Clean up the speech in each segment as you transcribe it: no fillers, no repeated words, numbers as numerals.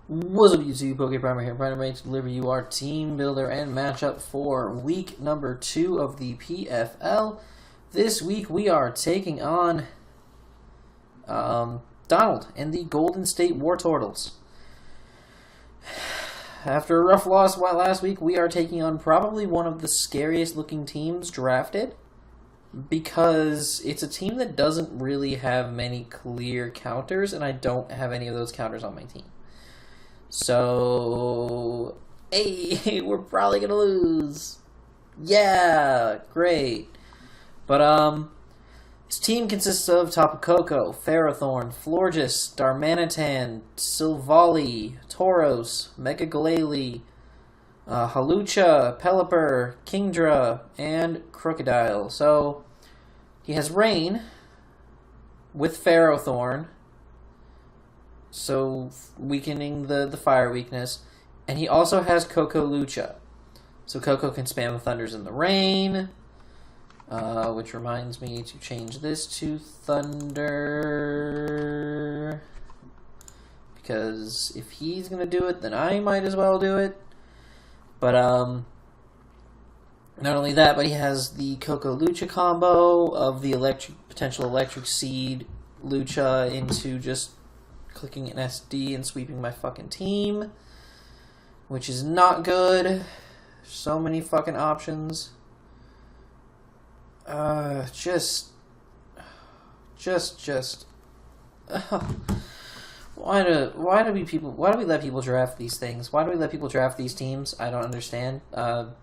What's up, YouTube? PokePrimer here, ready to deliver you our team builder and matchup for week number 2 of the PFL. This week we are taking on Donald and the Golden State Wartortles. After a rough loss last week, we are taking on probably one of the scariest looking teams drafted, because it's a team that doesn't really have many clear counters, and I don't have any of those counters on my team. So, hey, we're probably gonna lose. Yeah, great. But, this team consists of Tapu Koko, Ferrothorn, Florges, Darmanitan, Silvally, Tauros, Mega Glalie, Halucha, Pelipper, Kingdra, and Crocodile. So, he has Rain with Ferrothorn, so weakening the fire weakness. And he also has Koko Lucha. So Koko can spam Thunders in the Rain. Which reminds me to change this to Thunder. Because if he's going to do it, then I might as well do it. But, not only that, but he has the Koko Lucha combo of the potential electric seed Lucha into just clicking an SD and sweeping my fucking team, which is not good. So many fucking options. Just. Why do we let people draft these things? Why do we let people draft these teams? I don't understand.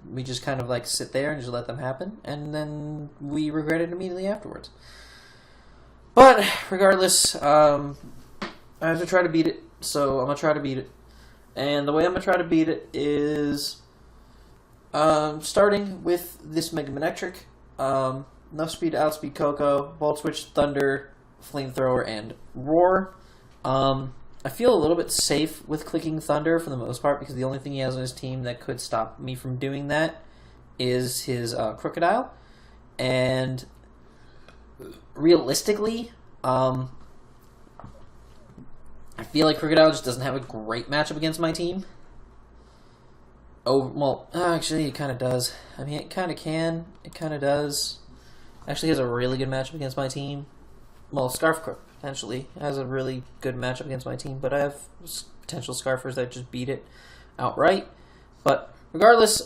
We just kind of like sit there and just let them happen, and then we regret it immediately afterwards. But regardless, I have to try to beat it, so I'm going to try to beat it. And the way I'm going to try to beat it is starting with this Mega Manectric, enough speed to outspeed Koko, Volt Switch, Thunder, Flamethrower, and Roar. I feel a little bit safe with clicking Thunder for the most part, because the only thing he has on his team that could stop me from doing that is his Crocodile. And realistically, I feel like Crocodile just doesn't have a great matchup against my team. Oh, well, actually, it kind of does. I mean, it kind of can. It kind of does. Actually has a really good matchup against my team. Well, Scarf Crook, potentially, has a really good matchup against my team, but I have potential Scarfers that just beat it outright. But regardless,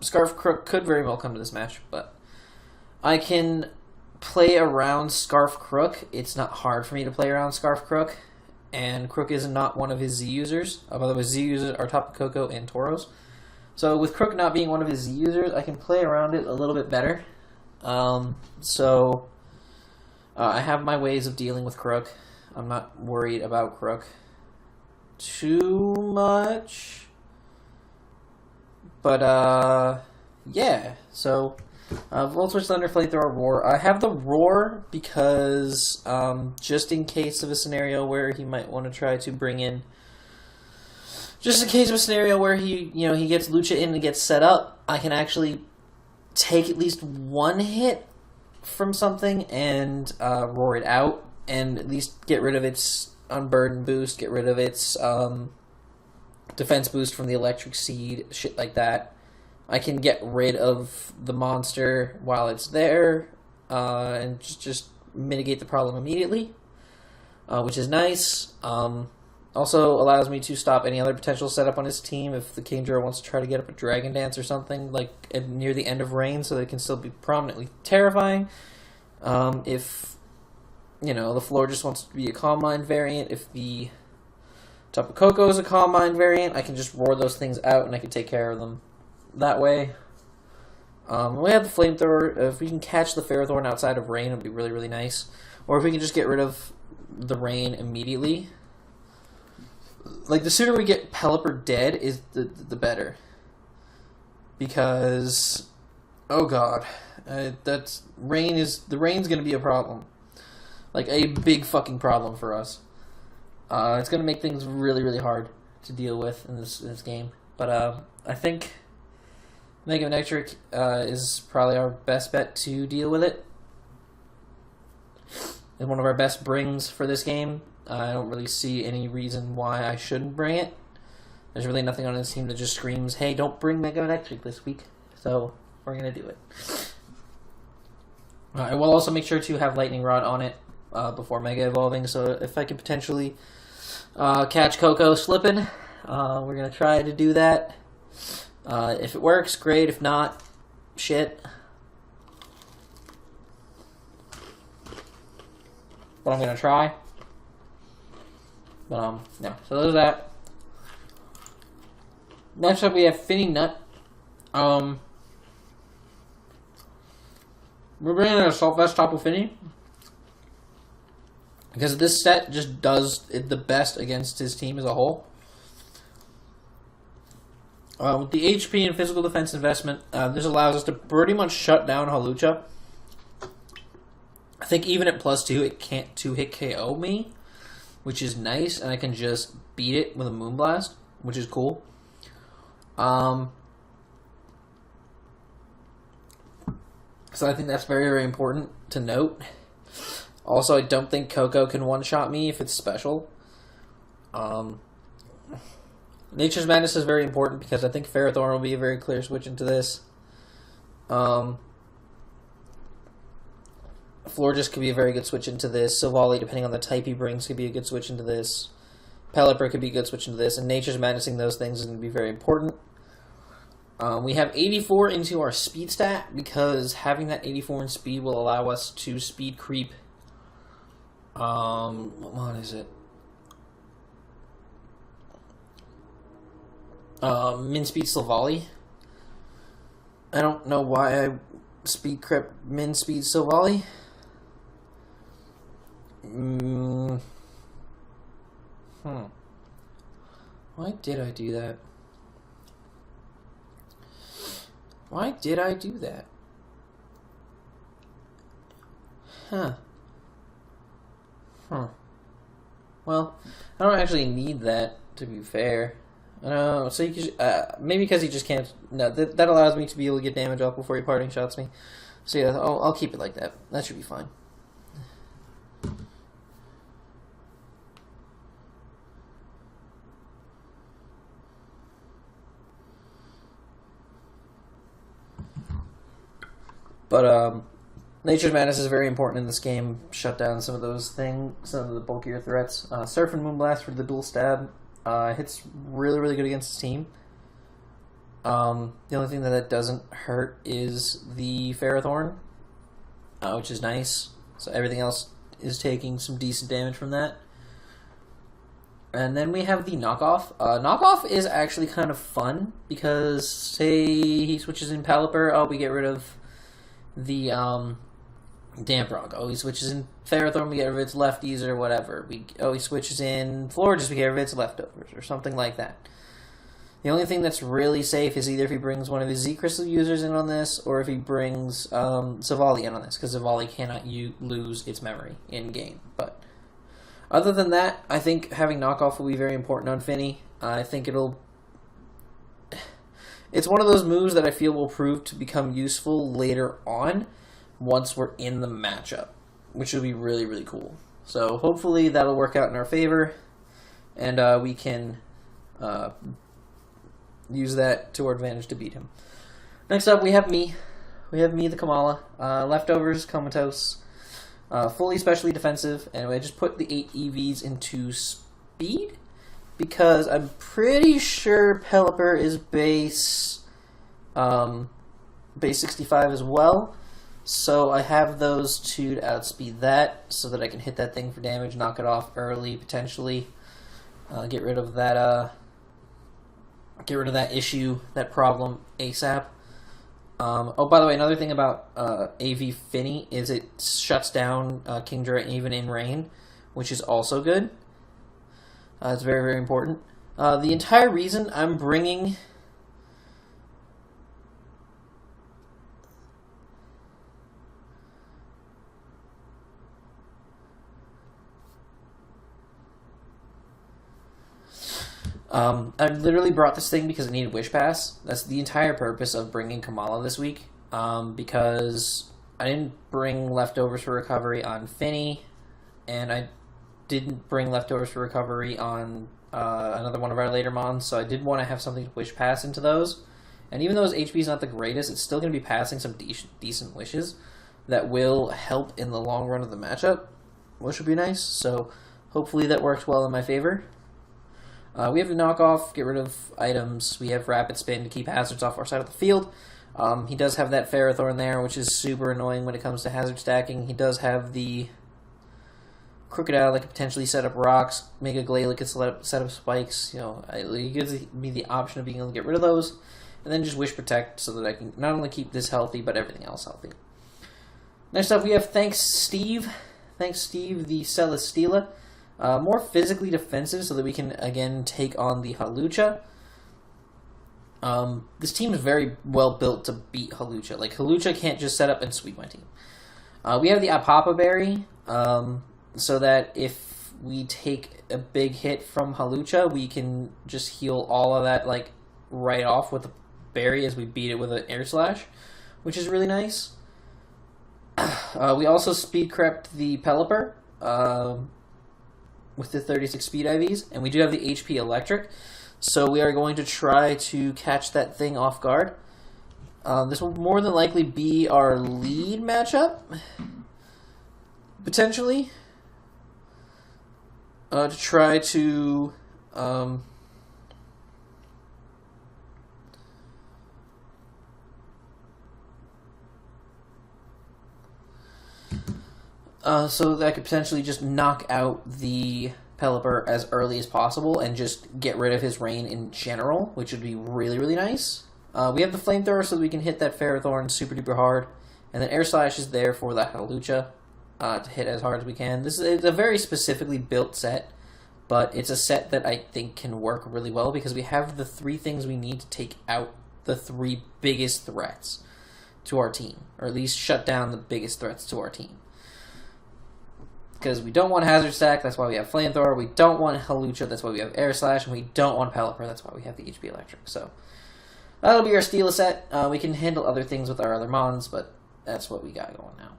Scarf Crook could very well come to this match, but I can play around Scarf Crook. It's not hard for me to play around Scarf Crook. And Crook is not one of his Z users. By the way, Z users are Tapu Koko and Tauros. So with Crook not being one of his Z users, I can play around it a little bit better. I have my ways of dealing with Crook. I'm not worried about Crook too much. But, yeah. So, Volt Switch, Thunder, Flamethrower, Roar. I have the Roar because, just in case of a scenario where he might want to try to bring in, just in case of a scenario where he gets Lucha in and gets set up, I can actually take at least one hit from something and roar it out, and at least get rid of its Unburden boost, get rid of its defense boost from the electric seed, shit like that. I can get rid of the monster while it's there, and just mitigate the problem immediately, which is nice. Also allows me to stop any other potential setup on his team if the Kingdra wants to try to get up a Dragon Dance or something, like near the end of Rain, so that it can still be prominently terrifying. If, the floor just wants to be a Calm Mind variant, if the Tapu Koko is a Calm Mind variant, I can just roar those things out and I can take care of them that way. We have the Flamethrower. If we can catch the Ferrothorn outside of Rain, it would be really, really nice. Or if we can just get rid of the Rain immediately. Like, the sooner we get Pelipper dead is the better. Because, oh god, the Rain's going to be a problem. Like, a big fucking problem for us. It's going to make things really, really hard to deal with in this game. But I think Mega Manectric is probably our best bet to deal with it. And one of our best brings for this game. I don't really see any reason why I shouldn't bring it. There's really nothing on his team that just screams, hey, don't bring Mega Electric this week. So we're going to do it. I will also make sure to have Lightning Rod on it before Mega Evolving. So if I can potentially catch Coco slipping, we're going to try to do that. If it works, great. If not, shit. But I'm going to try. But, no. So there's that. Next up, we have Finny Nut. We're bringing an Assault Vest Tapu Fini. Because this set just does it the best against his team as a whole. With the HP and physical defense investment, this allows us to pretty much shut down Hawlucha. I think even at +2, it can't 2-hit KO me, which is nice, and I can just beat it with a Moonblast, which is cool. So I think that's very, very important to note. Also, I don't think Coco can one-shot me if it's special. Nature's Madness is very important because I think Ferrothorn will be a very clear switch into this. Florges could be a very good switch into this. Silvally, depending on the type he brings, could be a good switch into this. Pelipper could be a good switch into this. And Nature's Madnessing those things is going to be very important. We have 84 into our speed stat because having that 84 in speed will allow us to speed creep. What is it? Min speed Silvally. I don't know why I speed crept min speed Silvally. Why did I do that? Why did I do that? Well, I don't actually need that, to be fair. So you can, maybe because he just can't. No, that allows me to be able to get damage off before he parting shots me. So yeah, I'll keep it like that. That should be fine. But Nature's Madness is very important in this game. Shut down some of those things, some of the bulkier threats. Surf and Moonblast for the dual stab. Hits really, really good against his team. The only thing that doesn't hurt is the Ferrothorn, which is nice. So everything else is taking some decent damage from that. And then we have the Knockoff. Knockoff is actually kind of fun because, say he switches in Pelipper, we get rid of the Damprog. He switches in Ferrothorn, we get rid of its lefties or whatever. He switches in Florges, we get rid of its leftovers or something like that. The only thing that's really safe is either if he brings one of his Z-Crystal users in on this, or if he brings Silvally in on this, because Silvally cannot lose its memory in-game. But other than that, I think having Knockoff will be very important on Finny. I think it's one of those moves that I feel will prove to become useful later on once we're in the matchup, which will be really, really cool. So hopefully that'll work out in our favor, and we can use that to our advantage to beat him. Next up, we have me. We have me, the Kamala. Leftovers, Comatose. Fully specially defensive. Anyway, I just put the 8 EVs into speed because I'm pretty sure Pelipper is base 65 as well. So I have those two to outspeed that so that I can hit that thing for damage, knock it off early, potentially. Get rid of that issue, that problem ASAP. By the way, another thing about AV Finny is it shuts down Kingdra even in rain, which is also good. It's very, very important. The entire reason I'm bringing I literally brought this thing because I needed Wish Pass. That's the entire purpose of bringing Kamala this week. Because I didn't bring leftovers for recovery on Finny, and I didn't bring Leftovers for Recovery on another one of our later mons, so I did want to have something to wish pass into those. And even though his HP is not the greatest, it's still going to be passing some decent wishes that will help in the long run of the matchup, which would be nice. So hopefully that works well in my favor. We have to knock off, get rid of items. We have Rapid Spin to keep hazards off our side of the field. He does have that Ferrothorn there, which is super annoying when it comes to hazard stacking. He does have the Crocodile that could potentially set up rocks. Mega Glalie could set up spikes. You know, it gives me the option of being able to get rid of those. And then just Wish Protect so that I can not only keep this healthy, but everything else healthy. Next up, we have Thanks Steve. Thanks Steve, the Celesteela. More physically defensive so that we can, again, take on the Hawlucha. This team is very well built to beat Hawlucha. Like, Hawlucha can't just set up and sweep my team. We have the Apapa Berry, so that if we take a big hit from Hawlucha, we can just heal all of that, like, right off with the berry as we beat it with an Air Slash, which is really nice. We also speed crept the Pelipper with the 36 speed IVs, and we do have the HP Electric, so we are going to try to catch that thing off guard. This will more than likely be our lead matchup, potentially, to try to so that I could potentially just knock out the Pelipper as early as possible and just get rid of his rain in general, which would be really, really nice. We have the Flamethrower so that we can hit that Ferrothorn super duper hard, and then Air Slash is there for that Hawlucha to hit as hard as we can. This is a very specifically built set, but it's a set that I think can work really well because we have the 3 things we need to take out the 3 biggest threats to our team, or at least shut down the biggest threats to our team. Because we don't want Hazard Stack, that's why we have Flamethrower. We don't want Hawlucha, that's why we have Air Slash. And we don't want Pelipper, that's why we have the HP Electric. So, that'll be our Steela set. We can handle other things with our other mons, but that's what we got going now.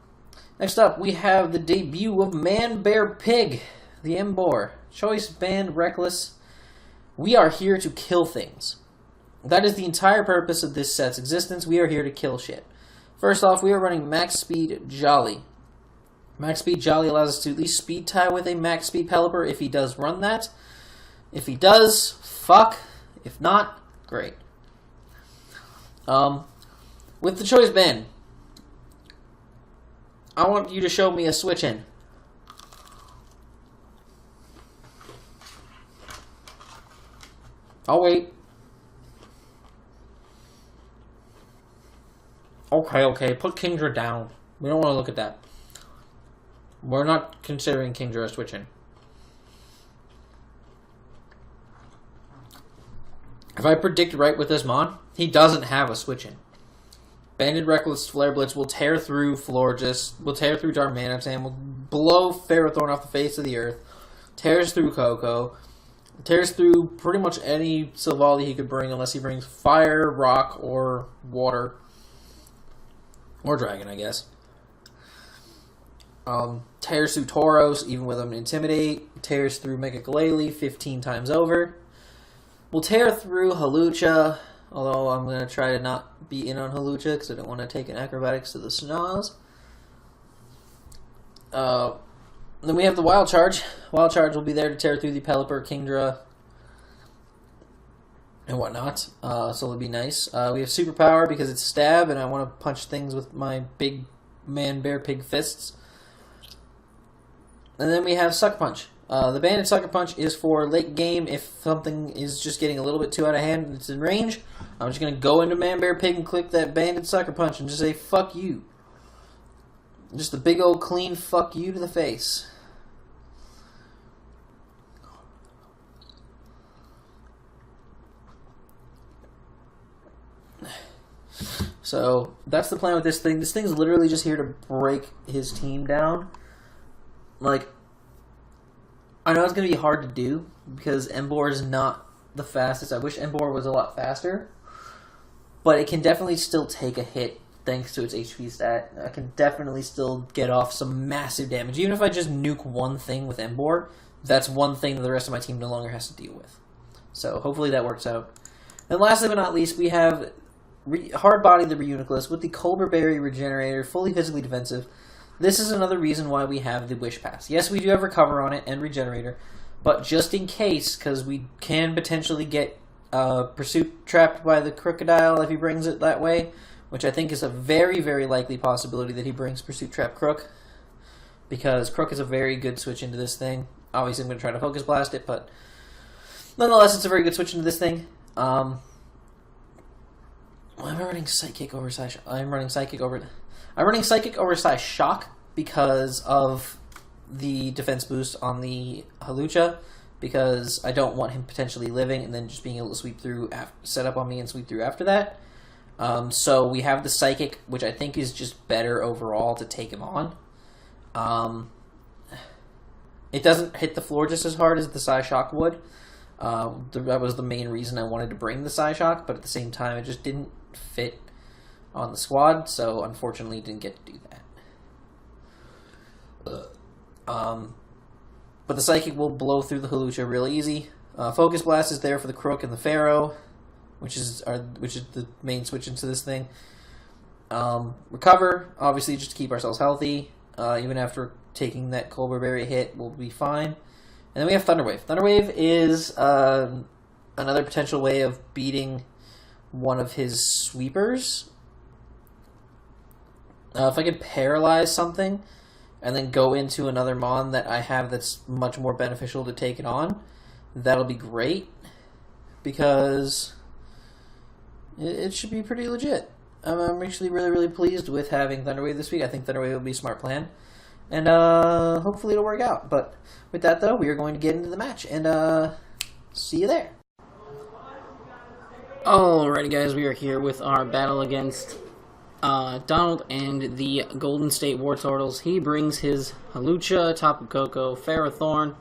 Next up, we have the debut of Man, Bear, Pig, the Emboar. Choice Band Reckless. We are here to kill things. That is the entire purpose of this set's existence. We are here to kill shit. First off, we are running Max Speed Jolly. Max Speed Jolly allows us to at least speed tie with a Max Speed Pelipper if he does run that. If he does, fuck. If not, great. With the Choice Band, I want you to show me a switch in. I'll wait. Okay, put Kingdra down. We don't want to look at that. We're not considering Kingdra a switch in. If I predict right with this mon, he doesn't have a switch in. Banded Reckless Flare Blitz will tear through Florges, will tear through Darmanitan, will blow Ferrothorn off the face of the earth, tears through Coco, tears through pretty much any Silvally he could bring unless he brings Fire, Rock, or Water. Or Dragon, I guess. Tears through Tauros, even with him Intimidate. Tears through Mega Glalie 15 times over. We'll tear through Hawlucha, although I'm going to try to not be in on Hawlucha because I don't want to take an Acrobatics to the Snaz. Then we have the Wild Charge. Wild Charge will be there to tear through the Pelipper, Kingdra, and whatnot. So it'll be nice. We have Superpower because it's Stab, and I want to punch things with my big Man, Bear, Pig fists. And then we have Sucker Punch. The Banded Sucker Punch is for late game if something is just getting a little bit too out of hand and it's in range. I'm just going to go into Man, Bear, Pig and click that Banded Sucker Punch and just say, fuck you. Just a big old clean fuck you to the face. So, that's the plan with this thing. This thing's literally just here to break his team down. Like, I know it's going to be hard to do because Emboar is not the fastest. I wish Emboar was a lot faster. But it can definitely still take a hit thanks to its HP stat. I can definitely still get off some massive damage. Even if I just nuke one thing with Embor, that's one thing that the rest of my team no longer has to deal with. So hopefully that works out. And lastly but not least, we have Hard Body the Reuniclus with the Colbur Berry Regenerator, fully physically defensive. This is another reason why we have the Wish Pass. Yes, we do have Recover on it and Regenerator, but just in case, because we can potentially get Pursuit trapped by the Crocodile if he brings it that way, which I think is a very, very likely possibility that he brings Pursuit Trap Crook, because Crook is a very good switch into this thing. Obviously, I'm going to try to Focus Blast it, but nonetheless, it's a very good switch into this thing. I'm running Psychic over Psy Shock. I'm running Psychic over Psy Shock because of the defense boost on the Hawlucha, because I don't want him potentially living and then just being able to sweep through, set up on me and sweep through after that. So we have the Psychic, which I think is just better overall to take him on. It doesn't hit the floor just as hard as the Psy Shock would. That was the main reason I wanted to bring the Psy Shock, but at the same time it just didn't fit on the squad, so unfortunately didn't get to do that. But the Psychic will blow through the Hawlucha real easy. Focus Blast is there for the Crook and the Pharaoh, which is the main switch into this thing. Recover, obviously, just to keep ourselves healthy. Even after taking that Colbur Berry hit, we'll be fine. And then we have Thunderwave. Thunderwave is another potential way of beating one of his sweepers. If I could paralyze something and then go into another Mon that I have that's much more beneficial to take it on, that'll be great, because it should be pretty legit. I'm actually really, really pleased with having Thunderwave this week. I think Thunderwave will be a smart plan, and hopefully it'll work out. But with that, though, we are going to get into the match, and see you there. Alrighty, guys, we are here with our battle against Donald and the Golden State Wartortles. He brings his Hawlucha, Tapu Koko, Ferrothorn,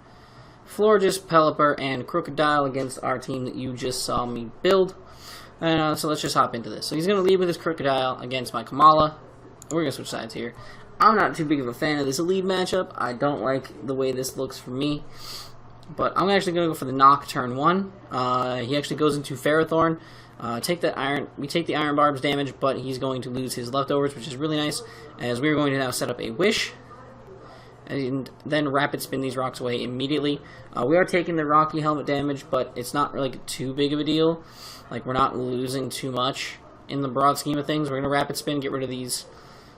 Florges, Pelipper, and Crocodile against our team that you just saw me build. So let's just hop into this. So he's going to lead with his Crocodile against my Kamala. We're going to switch sides here. I'm not too big of a fan of this lead matchup. I don't like the way this looks for me. But I'm actually going to go for the knock turn 1. He actually goes into Ferrothorn. We take the Iron Barb's damage, but he's going to lose his leftovers, which is really nice, as we're going to now set up a Wish, and then Rapid Spin these rocks away immediately. We are taking the Rocky Helmet damage, but it's not really too big of a deal. Like, we're not losing too much in the broad scheme of things. We're going to Rapid Spin, get rid of these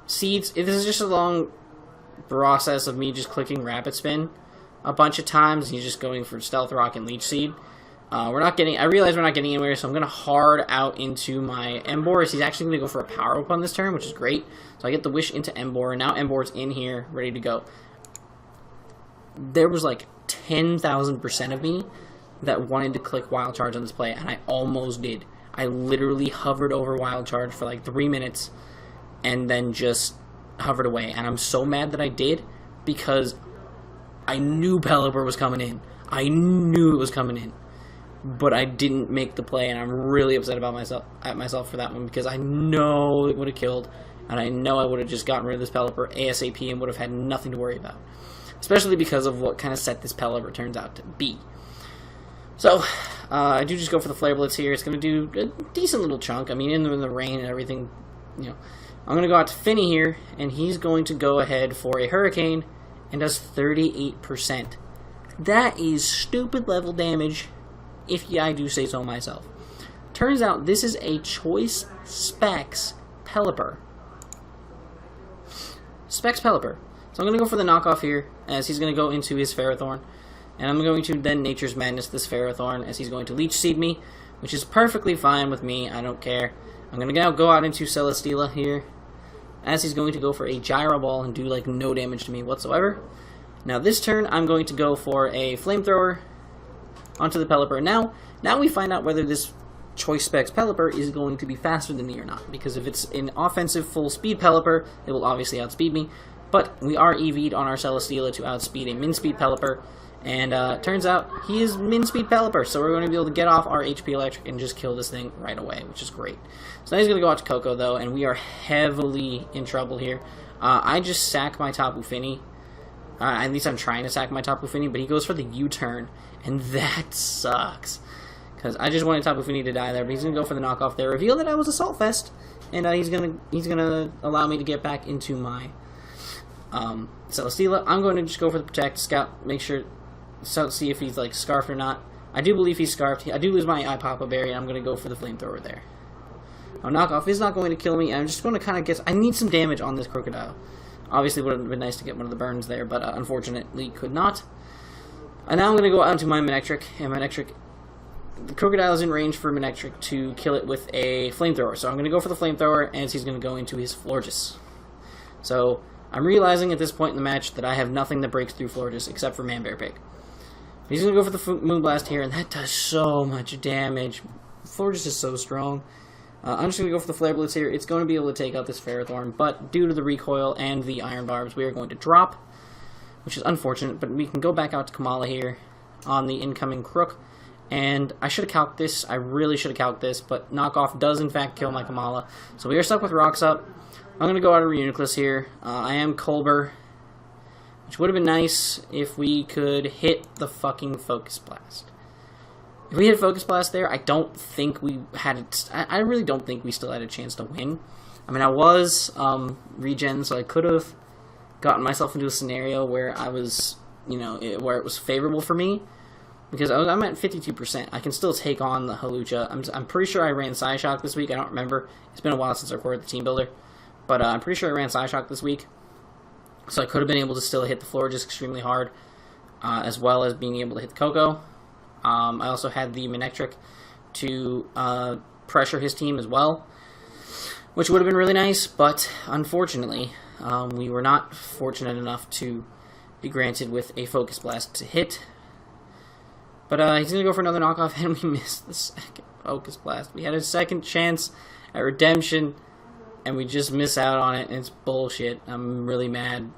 seeds. This is just a long process of me just clicking Rapid Spin a bunch of times. He's just going for Stealth Rock and Leech Seed. I realize we're not getting anywhere, so I'm going to hard out into my Embor. He's actually going to go for a Power Up on this turn, which is great. So I get the Wish into Embor, and now Embor's in here, ready to go. There was like 10,000% of me that wanted to click Wild Charge on this play, and I almost did. I literally hovered over Wild Charge for like 3 minutes, and then just hovered away. And I'm so mad that I did, because I knew Pelipper was coming in. I knew it was coming in. But I didn't make the play, and I'm really upset about myself for that one, because I know it would have killed, and I know I would have just gotten rid of this Pelipper ASAP and would have had nothing to worry about. Especially because of what kind of set this Pelipper turns out to be. So, I do just go for the Flare Blitz here. It's going to do a decent little chunk. I mean, in the rain and everything, you know. I'm going to go out to Finny here, and he's going to go ahead for a Hurricane, and does 38%. That is stupid level damage, if I do say so myself. Turns out this is a Choice Specs Pelipper. Specs Pelipper. So I'm going to go for the knockoff here, as he's going to go into his Ferrothorn. And I'm going to then Nature's Madness this Ferrothorn, as he's going to Leech Seed me, which is perfectly fine with me. I don't care. I'm going to now go out into Celesteela here, as he's going to go for a Gyro Ball and do like no damage to me whatsoever. Now this turn, I'm going to go for a Flamethrower onto the Pelipper. Now we find out whether this Choice Specs Pelipper is going to be faster than me or not. Because if it's an offensive full speed Pelipper, it will obviously outspeed me. But we are EV'd on our Celesteela to outspeed a min speed Pelipper. And turns out he is min-speed Pelipper, so we're going to be able to get off our HP Electric and just kill this thing right away, which is great. So now he's going to go out to Coco, though, and we are heavily in trouble here. I just sack my Tapu Fini. At least I'm trying to sack my Tapu Fini, but he goes for the U-turn, and that sucks. Because I just wanted Tapu Fini to die there, but he's going to go for the knockoff there. Reveal that I was Assault Vest, and he's gonna allow me to get back into my Celesteela. I'm going to just go for the Protect, Scout, make sure... So see if he's like scarfed or not. I do believe he's scarfed. I do lose my Ipapa Berry, and I'm going to go for the Flamethrower there. Knockoff is not going to kill me. I'm just going to kind of guess. I need some damage on this Crocodile. Obviously, it would have been nice to get one of the burns there, but unfortunately could not. And now I'm going to go out to my Manectric, and Manectric... The Crocodile is in range for Manectric to kill it with a Flamethrower. So I'm going to go for the Flamethrower, and he's going to go into his Florges. So I'm realizing at this point in the match that I have nothing that breaks through Florges except for Manbear Pig. He's going to go for the Moonblast here, and that does so much damage. Florges is so strong. I'm just going to go for the Flare Blitz here. It's going to be able to take out this Ferrothorn, but due to the recoil and the Iron Barbs, we are going to drop, which is unfortunate, but we can go back out to Kamala here on the incoming Crook, and I should have calced this. I really should have calced this, but Knockoff does, in fact, kill my Kamala. So we are stuck with Rocks Up. I'm going to go out of Reuniclus here. I am Colbur, which would have been nice if we could hit the fucking Focus Blast. If we hit Focus Blast there, I don't think we had it. I really don't think we still had a chance to win. I mean, I was regen, so I could have gotten myself into a scenario where I was, where it was favorable for me. Because I'm at 52%. I can still take on the Hawlucha. I'm pretty sure I ran Psyshock this week. I don't remember. It's been a while since I recorded the Team Builder. But I'm pretty sure I ran Psyshock this week. So I could have been able to still hit the Florges extremely hard, as well as being able to hit the Coco. I also had the Manectric to pressure his team as well, which would have been really nice, but unfortunately, we were not fortunate enough to be granted with a Focus Blast to hit. But he's going to go for another knockoff, and we missed the second Focus Blast. We had a second chance at redemption, and we just miss out on it, and it's bullshit. I'm really mad.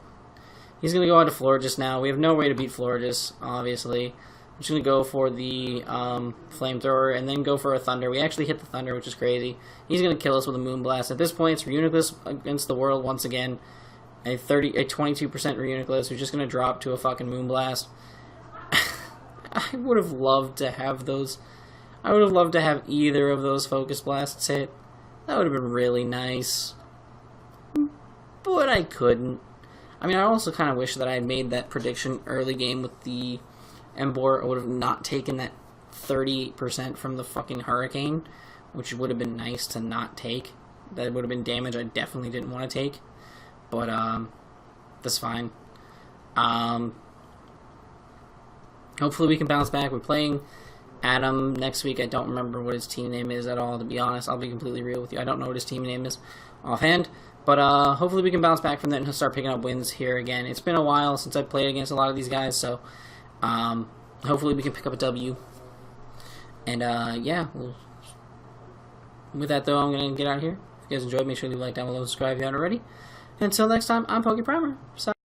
He's going to go on to Florges now. We have no way to beat Florges, obviously. I'm just going to go for the Flamethrower and then go for a Thunder. We actually hit the Thunder, which is crazy. He's going to kill us with a Moonblast. At this point, it's Reuniclus against the world once again. A 22% Reuniclus who's just going to drop to a fucking Moonblast. I would have loved to have those. I would have loved to have either of those Focus Blasts hit. That would have been really nice. But I couldn't. I mean, I also kind of wish that I had made that prediction early game with the Emboar. I would have not taken that 38% from the fucking Hurricane, which would have been nice to not take. That would have been damage I definitely didn't want to take. But, that's fine. Hopefully we can bounce back. We're playing Adam next week. I don't remember what his team name is at all, to be honest. I'll be completely real with you. I don't know what his team name is offhand. But hopefully we can bounce back from that and start picking up wins here again. It's been a while since I've played against a lot of these guys, so hopefully we can pick up a W. And yeah, with that though, I'm going to get out of here. If you guys enjoyed, make sure you like, down below, subscribe if you haven't already. Until next time, I'm PokePrimer.